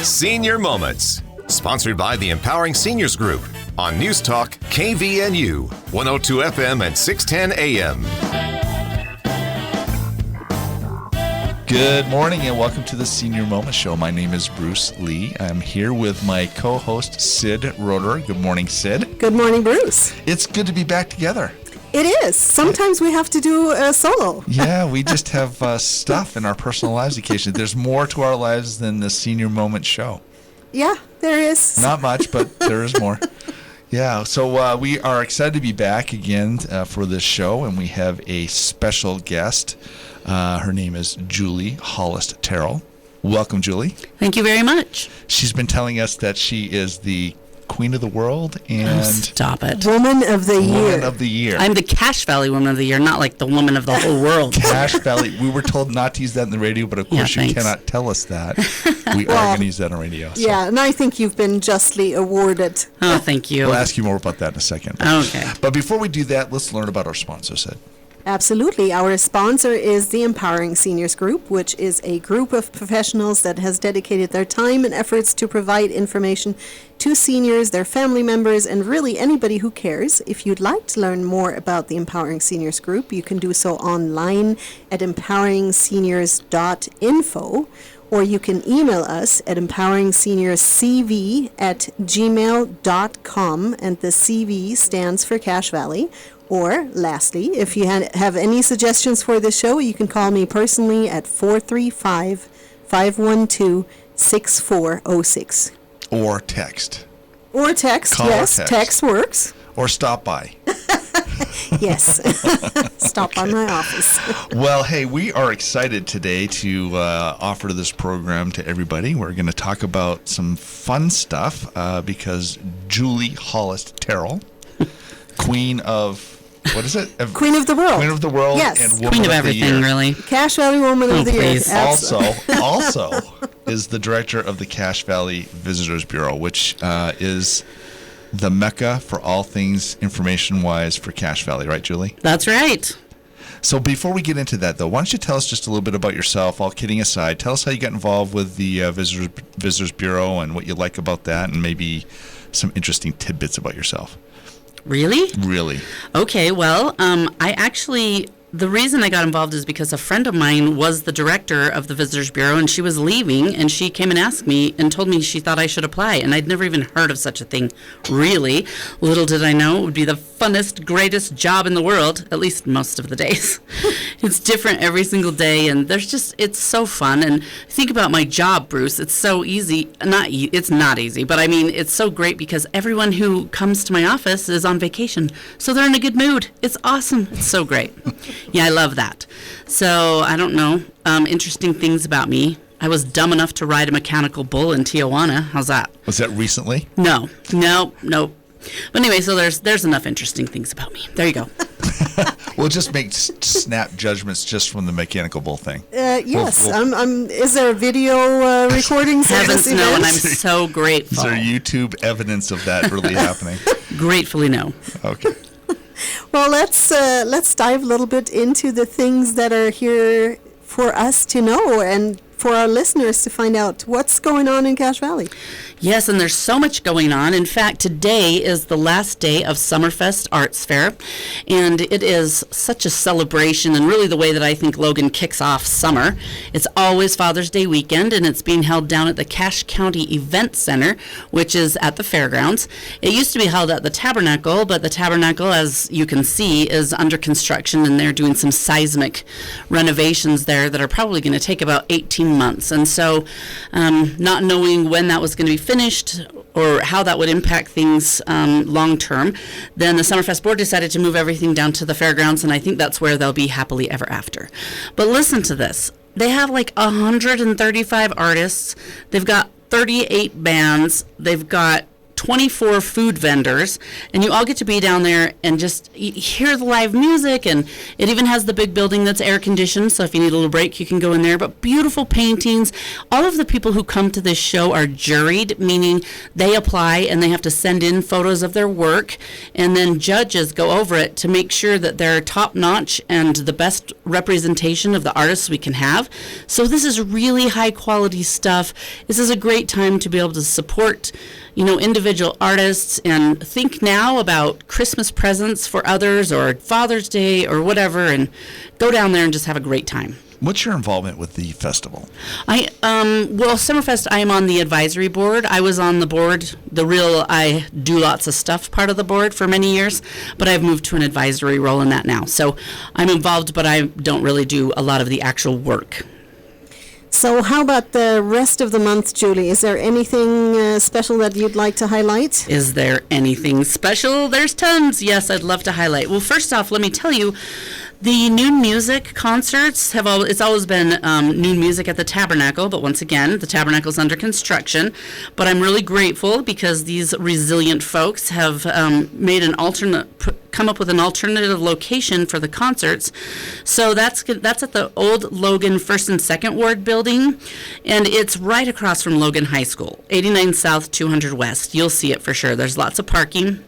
Senior Moments, sponsored by the Empowering Seniors Group on News Talk KVNU, 102 FM and 610 AM. Good morning and welcome to the Senior Moment Show. My name is Bruce Lee. I'm here with my co-host, Sid Roeder. Good morning, Sid. Good morning, Bruce. It's good to be back together. It is. Sometimes we have to do a solo. Yeah, we just have stuff in our personal lives occasionally. There's more to our lives than the Senior Moment Show. Yeah, there is. Not much, but there is more. Yeah, so we are excited to be back again for this show, and we have a special guest. Her name is Julie Hollis Terrell. Welcome, Julie. Thank you very much. She's been telling us that she is the Queen of the World and stop it. Woman of the Year. Woman of the Year. I'm the Cache Valley Woman of the Year, not like the woman of the whole world. Cache Valley. We were told not to use that in the radio, but of course you cannot tell us that. We are going to use that on radio. So. Yeah, and I think you've been justly awarded. Oh, thank you. We'll ask you more about that in a second. Okay. But before we do that, let's learn about our sponsor, Sid. Absolutely. Our sponsor is the Empowering Seniors Group, which is a group of professionals that has dedicated their time and efforts to provide information to seniors, their family members, and really anybody who cares. If you'd like to learn more about the Empowering Seniors Group, you can do so online at empoweringseniors.info, or you can email us at empoweringseniorscv@gmail.com, and the CV stands for Cache Valley. Or, lastly, if you have any suggestions for the show, you can call me personally at 435-512-6406. Or text. Or text, Call yes. or text. Text works. Or stop by. Yes. Stop by my office. Well, hey, we are excited today to offer this program to everybody. We're going to talk about some fun stuff because Julie Hollis Terrell, Queen of... What is it? Queen of the World. Queen of the World. Yes. And Woman Queen of the everything, Year. really. Cache Valley Woman of the please. Year. Also is the director of the Cache Valley Visitors Bureau, which is the mecca for all things information-wise for Cache Valley. Right, Julie? That's right. So before we get into that, though, why don't you tell us just a little bit about yourself, all kidding aside. Tell us how you got involved with the Visitors Bureau and what you like about that, and maybe some interesting tidbits about yourself. Really? Really. Okay, well, the reason I got involved is because a friend of mine was the director of the Visitors Bureau, and she was leaving, and she came and asked me and told me she thought I should apply, and I'd never even heard of such a thing, really. Little did I know it would be the funnest, greatest job in the world, at least most of the days. It's different every single day, and it's so fun. And think about my job, Bruce. It's so easy. It's not easy, but I mean, it's so great because everyone who comes to my office is on vacation, so they're in a good mood. It's awesome. It's so great. Yeah, I love that. So, I don't know, interesting things about me. I was dumb enough to ride a mechanical bull in Tijuana. How's that? Was that recently? No. But anyway, so there's enough interesting things about me. There you go. We'll just make snap judgments just from the mechanical bull thing. Yes. Is there a video recording? Heavens no, and I'm so grateful. Is there YouTube evidence of that really happening? Gratefully no. Okay. Well, let's dive a little bit into the things that are here for us to know and for our listeners to find out what's going on in Cache Valley. Yes, and there's so much going on. In fact, today is the last day of Summerfest Arts Fair, and it is such a celebration, and really the way that I think Logan kicks off summer. It's always Father's Day weekend, and it's being held down at the Cache County Event Center, which is at the fairgrounds. It used to be held at the Tabernacle, but the Tabernacle, as you can see, is under construction, and they're doing some seismic renovations there that are probably going to take about 18 months. And so not knowing when that was going to be finished or how that would impact things long term, then the Summerfest board decided to move everything down to the fairgrounds, and I think that's where they'll be happily ever after. But listen to this. They have like 135 artists. They've got 38 bands. They've got 24 food vendors, and you all get to be down there and just hear the live music, and it even has the big building that's air conditioned, so if you need a little break, you can go in there. But beautiful paintings. All of the people who come to this show are juried, meaning they apply and they have to send in photos of their work, and then judges go over it to make sure that they're top-notch and the best representation of the artists we can have. So this is really high-quality stuff. This is a great time to be able to support, individual artists and think now about Christmas presents for others or Father's Day or whatever, and go down there and just have a great time. What's your involvement with the festival? Summerfest, I am on the advisory board. I was on the board, I do lots of stuff part of the board for many years, but I've moved to an advisory role in that now. So I'm involved, but I don't really do a lot of the actual work. So how about the rest of the month, Julie? Is there anything special that you'd like to highlight? Is there anything special? There's tons. Yes, I'd love to highlight. Well, first off, let me tell you, the noon music concerts it's always been noon music at the Tabernacle, but once again, the Tabernacle's under construction. But I'm really grateful because these resilient folks have come up with an alternative location for the concerts. So that's at the old Logan 1st and 2nd Ward building, and it's right across from Logan High School, 89 South, 200 West. You'll see it for sure. There's lots of parking.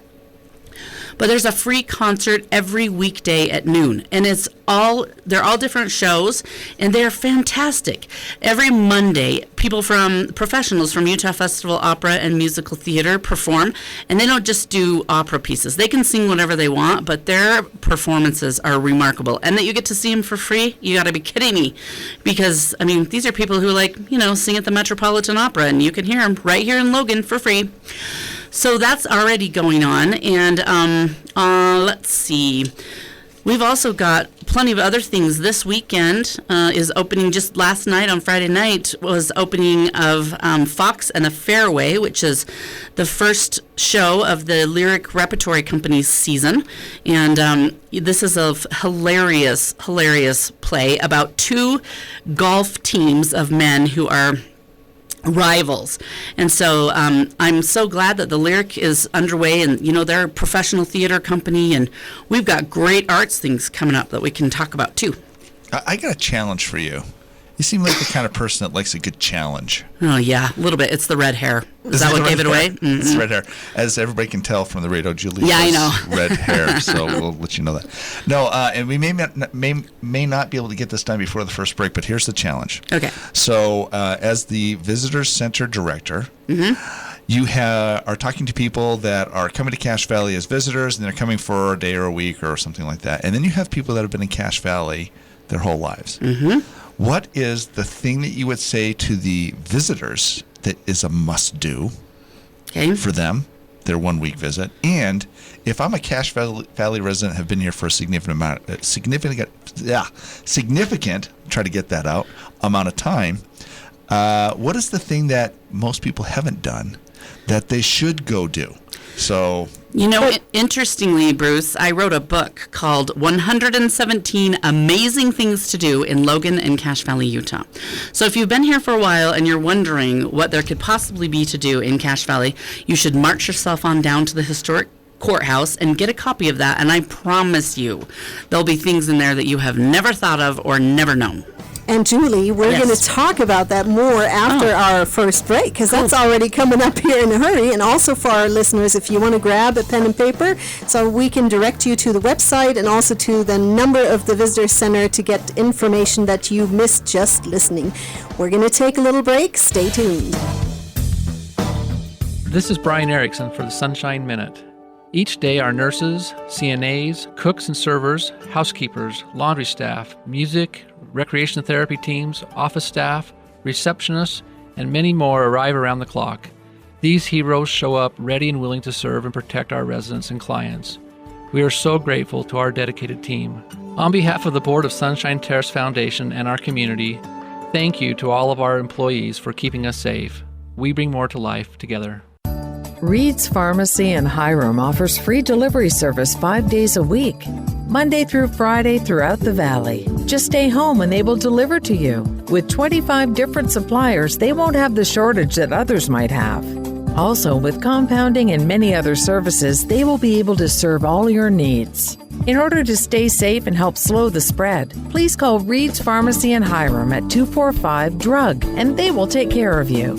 But there's a free concert every weekday at noon, and they're all different shows, and they're fantastic. Every Monday, professionals from Utah Festival Opera and Musical Theater perform, and they don't just do opera pieces. They can sing whatever they want, but their performances are remarkable. And that you get to see them for free, you got to be kidding me. Because, these are people who sing at the Metropolitan Opera, and you can hear them right here in Logan for free. So that's already going on, and let's see. We've also got plenty of other things. This weekend is opening. Just last night on Friday night was opening of Fox and the Fairway, which is the first show of the Lyric Repertory Company's season. And this is a hilarious play about two golf teams of men who are rivals. And so I'm so glad that the Lyric is underway, and they're a professional theater company, and we've got great arts things coming up that we can talk about too. I got a challenge for you. You seem like the kind of person that likes a good challenge. Oh yeah, a little bit. It's the red hair. Is that what gave it away? Mm-hmm. It's red hair. As everybody can tell from the radio, Julie has red hair, so we'll let you know that. No, and we may not be able to get this done before the first break, but here's the challenge. Okay. So as the Visitor Center Director, you are talking to people that are coming to Cache Valley as visitors, and they're coming for a day or a week or something like that. And then you have people that have been in Cache Valley their whole lives. Mm-hmm. What is the thing that you would say to the visitors that is a must-do for them, their 1 week visit? And if I'm a Cache Valley resident, have been here for a significant, try to get that out, amount of time, what is the thing that most people haven't done that they should go do? So, interestingly, Bruce, I wrote a book called 117 Amazing Things to Do in Logan and Cache Valley, Utah. So if you've been here for a while and you're wondering what there could possibly be to do in Cache Valley, you should march yourself on down to the historic courthouse and get a copy of that, and I promise you there'll be things in there that you have never thought of or never known. And Julie, we're going to talk about that more after our first break, because that's already coming up here in a hurry. And also for our listeners, if you want to grab a pen and paper, so we can direct you to the website and also to the number of the Visitor Center to get information that you missed just listening. We're going to take a little break. Stay tuned. This is Brian Erickson for the Sunshine Minute. Each day, our nurses, CNAs, cooks and servers, housekeepers, laundry staff, music, recreation therapy teams, office staff, receptionists, and many more arrive around the clock. These heroes show up ready and willing to serve and protect our residents and clients. We are so grateful to our dedicated team. On behalf of the Board of Sunshine Terrace Foundation and our community, thank you to all of our employees for keeping us safe. We bring more to life together. Reed's Pharmacy in Hiram offers free delivery service 5 days a week, Monday through Friday throughout the valley. Just stay home and they will deliver to you. With 25 different suppliers, they won't have the shortage that others might have. Also, with compounding and many other services, they will be able to serve all your needs. In order to stay safe and help slow the spread, please call Reed's Pharmacy in Hiram at 245-DRUG, and they will take care of you.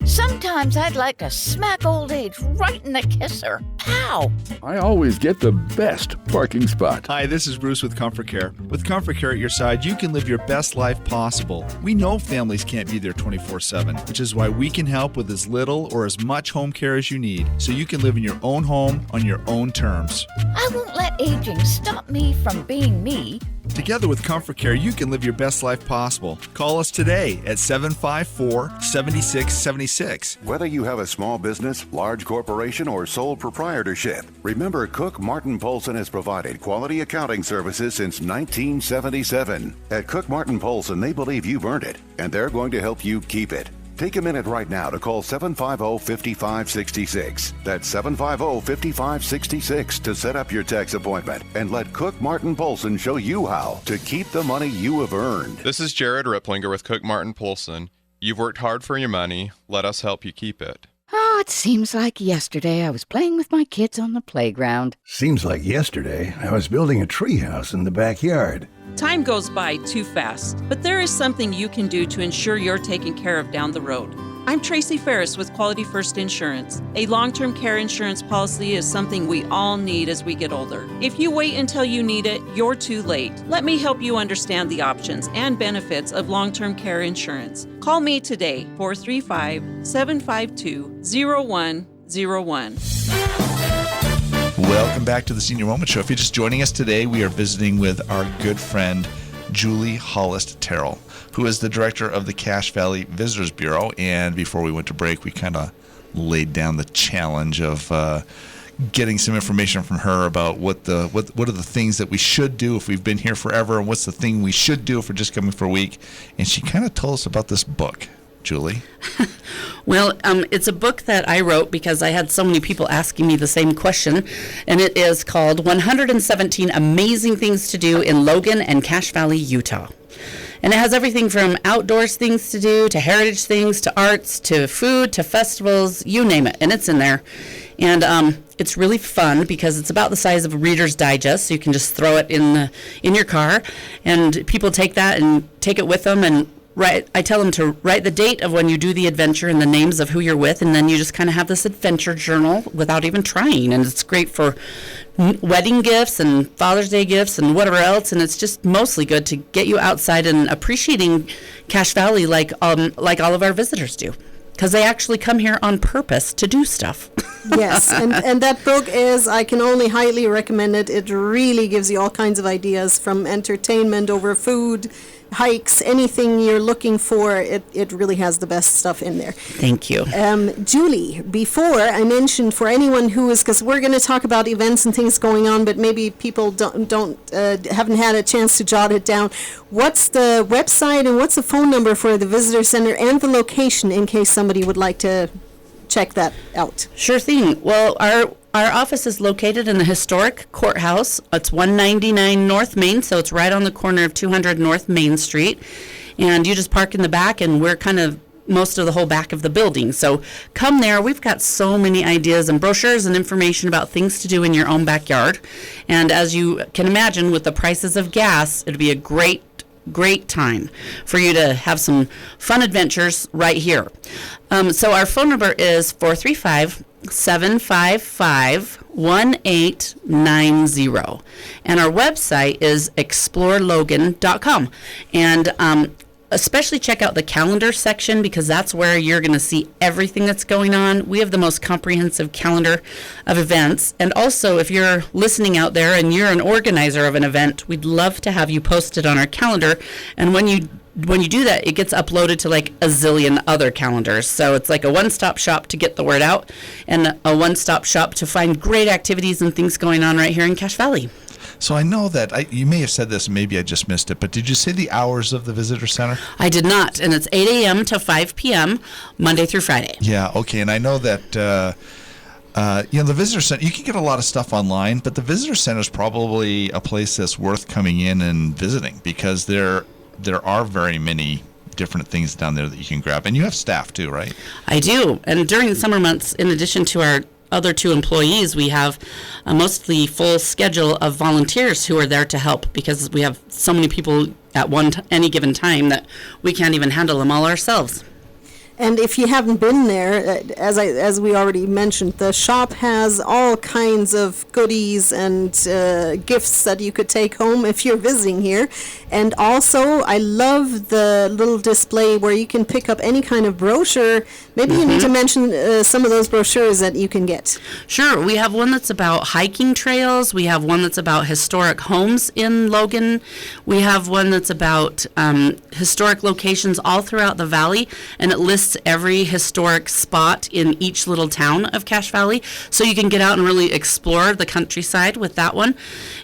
Sometimes I'd like to smack old age right in the kisser. Pow! I always get the best parking spot. Hi, this is Bruce with Comfort Care. With Comfort Care at your side, you can live your best life possible. We know families can't be there 24/7, which is why we can help with as little or as much home care as you need, so you can live in your own home on your own terms. I won't let aging stop me from being me. Together with Comfort Care, you can live your best life possible. Call us today at 754-7676. Whether you have a small business, large corporation, or sole proprietorship, remember Cook Martin Polson has provided quality accounting services since 1977. At Cook Martin Polson, they believe you've earned it, and they're going to help you keep it. Take a minute right now to call 750-5566. That's 750-5566 to set up your tax appointment and let Cook Martin Polson show you how to keep the money you have earned. This is Jared Ripplinger with Cook Martin Polson. You've worked hard for your money. Let us help you keep it. Oh, it seems like yesterday I was playing with my kids on the playground. Seems like yesterday I was building a treehouse in the backyard. Time goes by too fast, but there is something you can do to ensure you're taken care of down the road. I'm Tracy Ferris with Quality First Insurance. A long-term care insurance policy is something we all need as we get older. If you wait until you need it, you're too late. Let me help you understand the options and benefits of long-term care insurance. Call me today, 435-752-0101. Welcome back to the Senior Moment Show. If you're just joining us today, we are visiting with our good friend, Julie Hollis Terrell, who is the director of the Cache Valley Visitors Bureau. And before we went to break, we kind of laid down the challenge of getting some information from her about what are the things that we should do if we've been here forever, and what's the thing we should do if we're just coming for a week. And she kind of told us about this book. Julie? Well, it's a book that I wrote because I had so many people asking me the same question, and it is called 117 Amazing Things to Do in Logan and Cache Valley, Utah. And it has everything from outdoors things to do, to heritage things, to arts, to food, to festivals, you name it, and it's in there. And it's really fun because it's about the size of a Reader's Digest, so you can just throw it in your car, and people take that and take it with them, and I tell them to write the date of when you do the adventure and the names of who you're with, and then you just kind of have this adventure journal without even trying. And it's great for wedding gifts and Father's Day gifts and whatever else. And it's just mostly good to get you outside and appreciating Cache Valley like all of our visitors do, because they actually come here on purpose to do stuff. Yes, and that book I can only highly recommend it. It really gives you all kinds of ideas, from entertainment over food, hikes, anything you're looking for. It really has the best stuff in there. Thank you. Julie, before I mentioned, for anyone who is, because we're going to talk about events and things going on, but maybe people haven't had a chance to jot it down. What's the website and what's the phone number for the visitor center and the location in case somebody would like to check that out? Sure thing. Well, our office is located in the historic courthouse. It's 199 North Main, so it's right on the corner of 200 North Main Street. And you just park in the back, and we're kind of most of the whole back of the building. So come there. We've got so many ideas and brochures and information about things to do in your own backyard. And as you can imagine, with the prices of gas, it'd be a great time for you to have some fun adventures right here. So our phone number is 435-755-1890. And our website is explorelogan.com. And especially check out the calendar section, because that's where you're going to see everything that's going on. We have the most comprehensive calendar of events. And also, if you're listening out there and you're an organizer of an event, we'd love to have you posted on our calendar. And when you do that, it gets uploaded to like a zillion other calendars. So it's like a one-stop shop to get the word out, and a one-stop shop to find great activities and things going on right here in Cache Valley. So I know that you may have said this, maybe I just missed it, but did you say the hours of the visitor center? I did not, and it's 8 a.m. to 5 p.m. Monday through Friday. Yeah, okay, and I know that the visitor center, you can get a lot of stuff online, but the visitor center is probably a place that's worth coming in and visiting, because there are very many different things down there that you can grab. And you have staff too, right? I do. And during the summer months, in addition to our other 2 employees, we have a mostly full schedule of volunteers who are there to help, because we have so many people at any given time that we can't even handle them all ourselves. And if you haven't been there, as we already mentioned, the shop has all kinds of goodies and gifts that you could take home if you're visiting here. And also, I love the little display where you can pick up any kind of brochure. Maybe you need to mention some of those brochures that you can get. Sure. We have one that's about hiking trails. We have one that's about historic homes in Logan. We have one that's about historic locations all throughout the valley, and it lists every historic spot in each little town of Cache Valley, so you can get out and really explore the countryside with that one.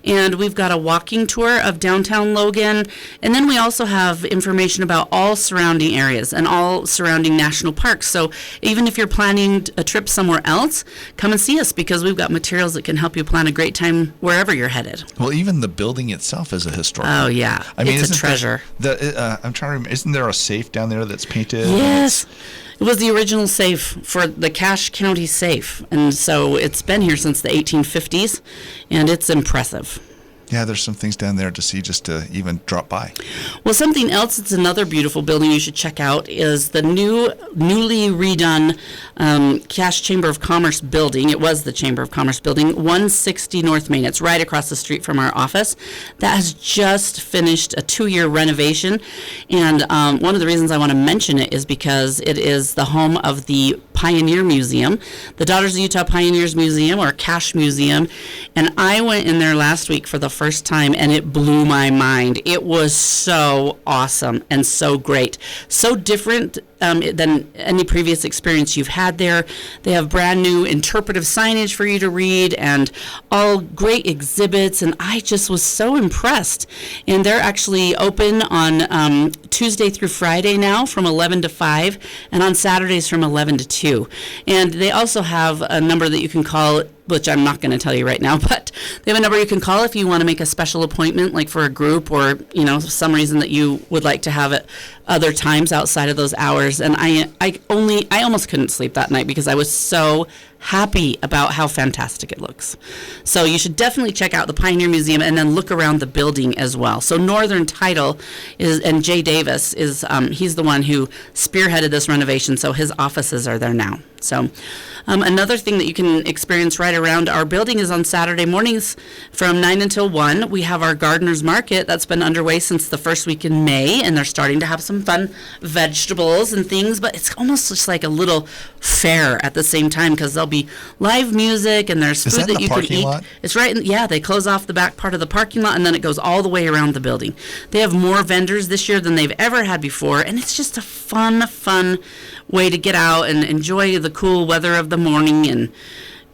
And we've got a walking tour of downtown Logan, and then we also have information about all surrounding areas and all surrounding national parks. So even if you're planning a trip somewhere else, come and see us, because we've got materials that can help you plan a great time wherever you're headed. Well, even the building itself is a historic. Oh yeah, I mean, it's a treasure. I'm trying to remember, isn't there a safe down there that's painted? Yes. It was the original safe for the Cache County safe, and so it's been here since the 1850s, and it's impressive. Yeah, there's some things down there to see just to even drop by. Well, something else that's another beautiful building you should check out is the newly redone Cache Chamber of Commerce building. It was the Chamber of Commerce building, 160 North Main. It's right across the street from our office. That has just finished a 2-year renovation, and one of the reasons I want to mention it is because it is the home of the Pioneer Museum, the Daughters of Utah Pioneers Museum, or Cache Museum, and I went in there last week for the first time, and it blew my mind. It was so awesome and so great, so different than any previous experience you've had there. They have brand new interpretive signage for you to read and all great exhibits, and I just was so impressed. And they're actually open on Tuesday through Friday now from 11 to 5, and on Saturdays from 11 to 2. And they also have a number that you can call, which I'm not going to tell you right now, but they have a number you can call if you want to make a special appointment, like for a group, or, you know, some reason that you would like to have it other times outside of those hours. And I almost couldn't sleep that night because I was so happy about how fantastic it looks. So you should definitely check out the Pioneer Museum and then look around the building as well. So Northern Title and Jay Davis is he's the one who spearheaded this renovation, so his offices are there now. So another thing that you can experience right around our building is on Saturday mornings from 9 until 1. We have our Gardener's Market that's been underway since the first week in May, and they're starting to have some fun vegetables and things, but it's almost just like a little fair at the same time, because there'll be live music and there's food that you can eat. Lot? It's right, they close off the back part of the parking lot, and then it goes all the way around the building. They have more vendors this year than they've ever had before, and it's just a fun way to get out and enjoy the cool weather of the morning and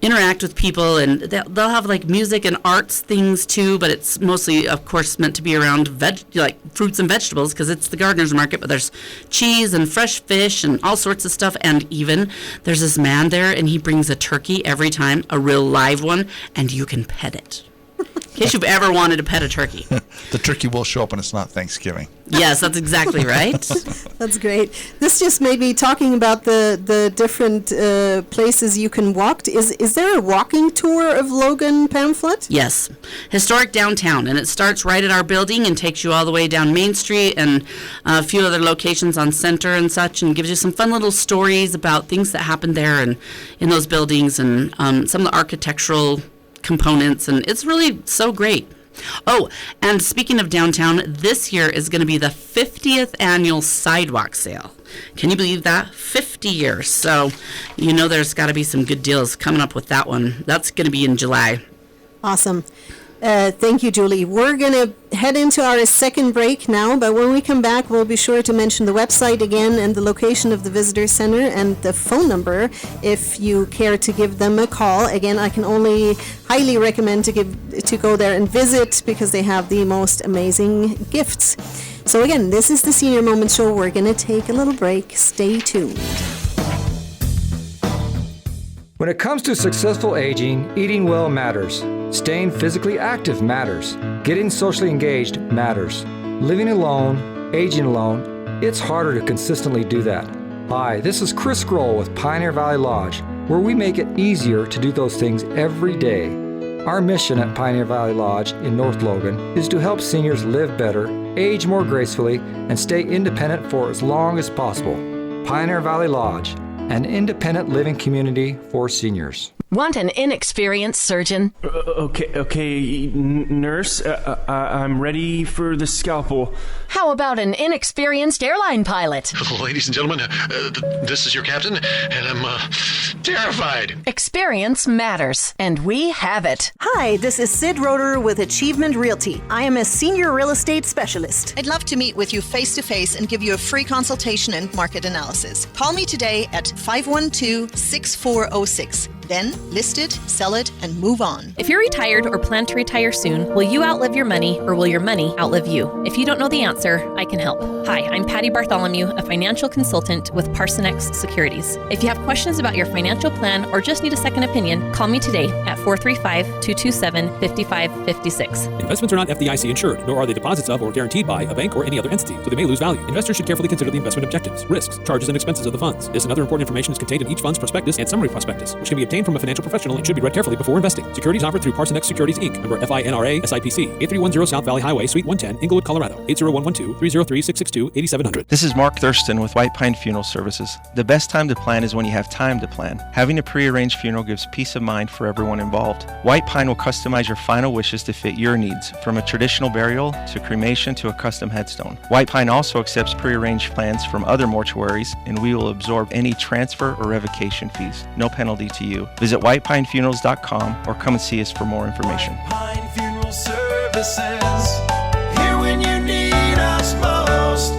interact with people. And they'll have like music and arts things too, but it's mostly, of course, meant to be around like fruits and vegetables, because it's the Gardener's Market. But there's cheese and fresh fish and all sorts of stuff, and even there's this man there, and he brings a turkey every time, a real live one, and you can pet it. In case you've ever wanted to pet a turkey. The turkey will show up when it's not Thanksgiving. Yes, that's exactly right. That's great. This just made me talking about the different places you can walk. Is there a walking tour of Logan pamphlet? Yes. Historic downtown, and it starts right at our building and takes you all the way down Main Street and a few other locations on Center and such, and gives you some fun little stories about things that happened there and in those buildings, and some of the architectural components, and it's really so great. Oh, and speaking of downtown, this year is going to be the 50th annual sidewalk sale. Can you believe that? 50 years. So, there's got to be some good deals coming up with that one. That's going to be in July. Awesome. Thank you, Julie. We're going to head into our second break now, but when we come back, we'll be sure to mention the website again and the location of the Visitor Center and the phone number if you care to give them a call. Again, I can only highly recommend to go there and visit, because they have the most amazing gifts. So again, this is the Senior Moment Show. We're going to take a little break. Stay tuned. When it comes to successful aging, eating well matters. Staying physically active matters. Getting socially engaged matters. Living alone, aging alone, It's harder to consistently do that. Hi, this is Chris Grohl with Pioneer Valley Lodge, where we make it easier to do those things every day. Our mission at Pioneer Valley Lodge in North Logan is to help seniors live better, age more gracefully, and stay independent for as long as possible. Pioneer Valley Lodge, an independent living community for seniors. Want an inexperienced surgeon? Okay, nurse, I'm ready for the scalpel. How about an inexperienced airline pilot? Ladies and gentlemen, this is your captain, and I'm terrified. Experience matters, and we have it. Hi, this is Sid Roeder with Achievement Realty. I am a senior real estate specialist. I'd love to meet with you face-to-face and give you a free consultation and market analysis. Call me today at 512-6406. Then list it, sell it, and move on. If you're retired or plan to retire soon, will you outlive your money or will your money outlive you? If you don't know the answer, I can help. Hi, I'm Patty Bartholomew, a financial consultant with Parsonex Securities. If you have questions about your financial plan or just need a second opinion, call me today at 435-227-5556. Investments are not FDIC insured, nor are they deposits of or guaranteed by a bank or any other entity, so they may lose value. Investors should carefully consider the investment objectives, risks, charges, and expenses of the funds. This and other important information is contained in each fund's prospectus and summary prospectus, which can be obtained from a financial professional and should be read carefully before investing. Securities offered through Parsonex Securities Inc., member FINRA, SIPC, 8310 South Valley Highway, Suite 110, Inglewood, Colorado, 80112-303-662-8700. This is Mark Thurston with White Pine Funeral Services. The best time to plan is when you have time to plan. Having a pre-arranged funeral gives peace of mind for everyone involved. White Pine will customize your final wishes to fit your needs, from a traditional burial to cremation to a custom headstone. White Pine also accepts pre-arranged plans from other mortuaries, and we will absorb any transfer or revocation fees. No penalty to you. Visit whitepinefunerals.com or come and see us for more information. White Pine Funeral Services, here when you need us most.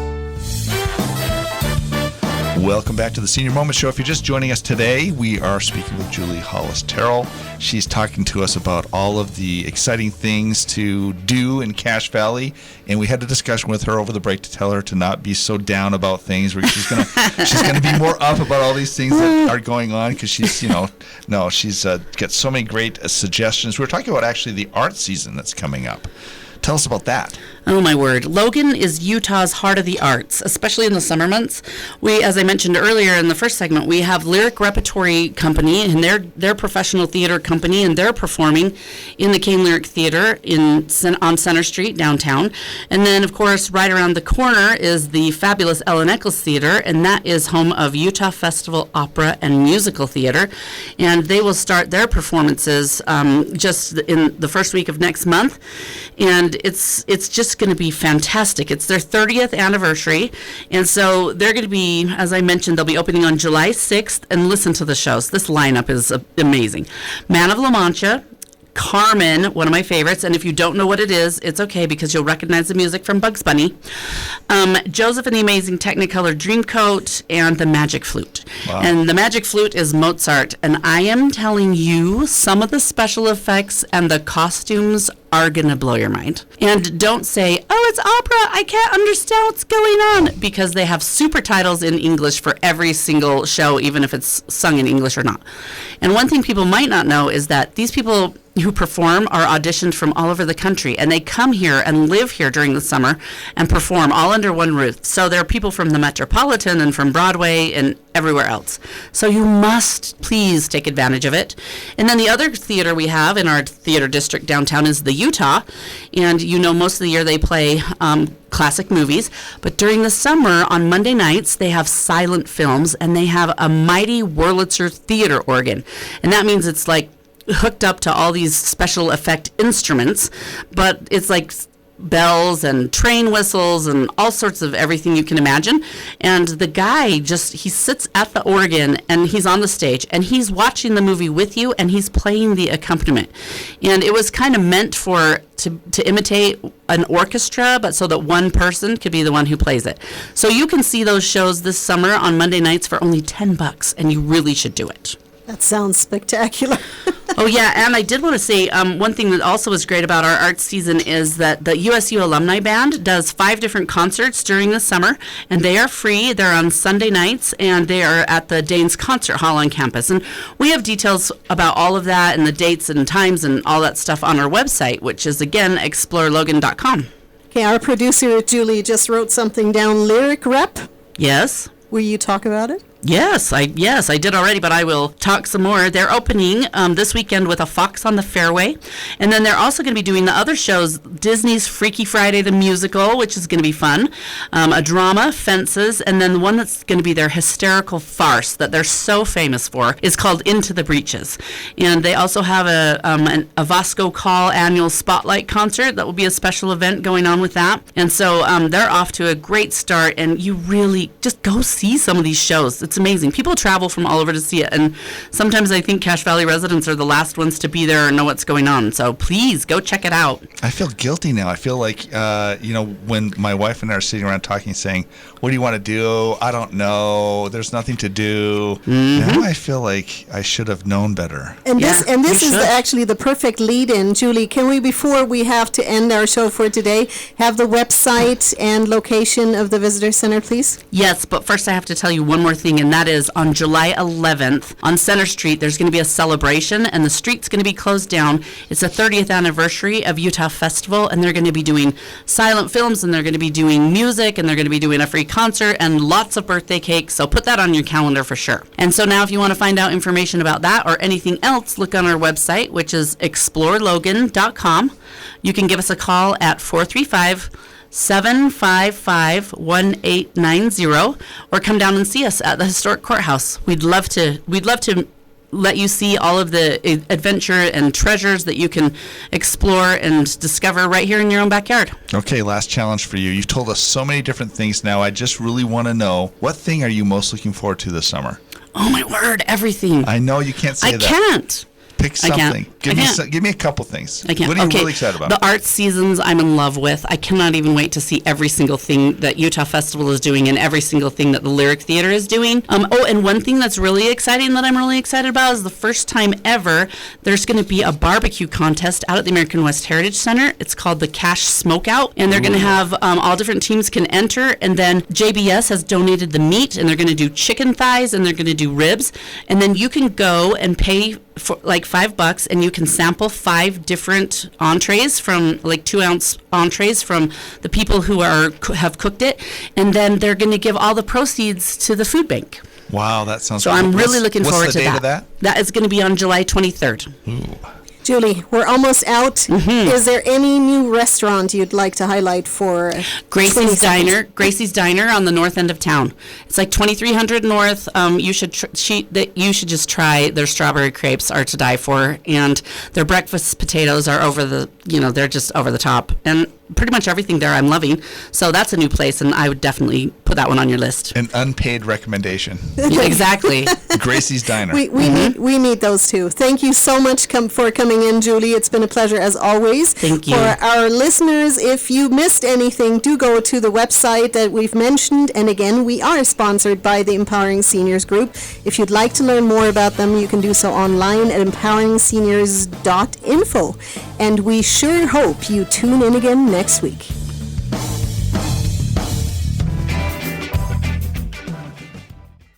Welcome back to the Senior Moment Show. If you're just joining us today, we are speaking with Julie Hollis Terrell. She's talking to us about all of the exciting things to do in Cache Valley, and we had a discussion with her over the break to tell her to not be so down about things. She's gonna be more up about all these things that are going on, because she's got so many great suggestions. We're talking about actually the art season that's coming up. Tell us about that. Oh, my word. Logan is Utah's heart of the arts, especially in the summer months. We, as I mentioned earlier in the first segment, we have Lyric Repertory Company, and their professional theater company, and they're performing in the Kane Lyric Theater on Center Street, downtown. And then, of course, right around the corner is the fabulous Ellen Eccles Theater, and that is home of Utah Festival Opera and Musical Theater. And they will start their performances just in the first week of next month. And it's just going to be fantastic. It's their 30th anniversary, and so they're going to be, as I mentioned, they'll be opening on July 6th, and listen to the shows. This lineup is amazing. Man of La Mancha, Carmen, one of my favorites, and if you don't know what it is, it's okay, because you'll recognize the music from Bugs Bunny. Joseph and the Amazing Technicolor Dreamcoat, and the Magic Flute. Wow. And the Magic Flute is Mozart, and I am telling you, some of the special effects and the costumes are going to blow your mind. And don't say, oh, it's opera, I can't understand what's going on, because they have super titles in English for every single show, even if it's sung in English or not. And one thing people might not know is that these people who perform are auditioned from all over the country, and they come here and live here during the summer and perform all under one roof. So there are people from the Metropolitan and from Broadway and everywhere else. So you must please take advantage of it. And then the other theater we have in our theater district downtown is the Utah, and most of the year they play classic movies, but during the summer on Monday nights they have silent films, and they have a mighty Wurlitzer theater organ, and that means it's like hooked up to all these special effect instruments, but it's like bells and train whistles and all sorts of everything you can imagine. And the guy he sits at the organ, and he's on the stage, and he's watching the movie with you, and he's playing the accompaniment. And it was kind of meant to imitate an orchestra, but so that one person could be the one who plays it. So you can see those shows this summer on Monday nights for only $10, and you really should do it. That sounds spectacular. Oh, yeah, and I did want to say one thing that also is great about our art season is that the USU Alumni Band does 5 different concerts during the summer, and they are free. They're on Sunday nights, and they are at the Danes Concert Hall on campus. And we have details about all of that and the dates and times and all that stuff on our website, which is, again, explorelogan.com. Okay, our producer, Julie, just wrote something down. Lyric Rep. Yes. Will you talk about it? Yes, I did already, but I will talk some more. They're opening this weekend with A Fox on the Fairway, and then they're also going to be doing the other shows, Disney's Freaky Friday the musical, which is going to be fun, a drama, Fences, and then the one that's going to be their hysterical farce that they're so famous for is called Into the Breaches. And they also have a Vasco Call annual spotlight concert that will be a special event going on with that. And so they're off to a great start, and you really just go see some of these shows. It's amazing. People travel from all over to see it, and sometimes I think Cache Valley residents are the last ones to be there or know what's going on. So please go check it out. I feel guilty now. I feel like, when my wife and I are sitting around talking, saying, what do you want to do? I don't know. There's nothing to do. Now I feel like I should have known better. And this is actually the perfect lead-in. Julie, can we, before we have to end our show for today, have the website and location of the Visitor Center, please? Yes, but first I have to tell you one more thing, and that is on July 11th on Center Street, there's going to be a celebration, and the street's going to be closed down. It's the 30th anniversary of Utah Festival, and they're going to be doing silent films, and they're going to be doing music, and they're going to be doing a free concert, and lots of birthday cakes, so put that on your calendar for sure. And so now if you want to find out information about that or anything else, look on our website, which is explorelogan.com. You can give us a call at 435-755-1890 or come down and see us at the historic courthouse. We'd love to let you see all of the adventure and treasures that you can explore and discover right here in your own backyard. Okay, last challenge for you. You've told us so many different things now. I just really want to know, what thing are you most looking forward to this summer? Oh my word, everything. I know you can't say that. I can't. Pick something. I can't. Give me a couple things. I can't. What are you really excited about? The art seasons I'm in love with. I cannot even wait to see every single thing that Utah Festival is doing and every single thing that the Lyric Theater is doing. And one thing that's really exciting that I'm really excited about is the first time ever there's going to be a barbecue contest out at the American West Heritage Center. It's called the Cache Smokeout, and they're going to have all different teams can enter, and then JBS has donated the meat, and they're going to do chicken thighs, and they're going to do ribs, and then you can go and pay for like $5, and you can sample 5 different entrees from like 2-ounce entrees from the people who have cooked it, and then they're going to give all the proceeds to the food bank. Wow, that sounds. So I'm really looking forward to that. What's the date of that? That is going to be on July 23rd. Ooh. Julie, we're almost out. Is there any new restaurant you'd like to highlight for Gracie's Diner? Gracie's Diner on the north end of town. It's like 2300 North. You should just try their strawberry crepes are to die for, and their breakfast potatoes are they're just over the top, and pretty much everything there I'm loving. So that's a new place, and I would definitely put that one on your list. An unpaid recommendation. Exactly. Gracie's Diner. We need those two. Thank you so much for coming in, Julie. It's been a pleasure as always. Thank you. For our listeners, if you missed anything, do go to the website that we've mentioned. And again, we are sponsored by the Empowering Seniors Group. If you'd like to learn more about them, you can do so online at empoweringseniors.info. And we sure hope you tune in again next week.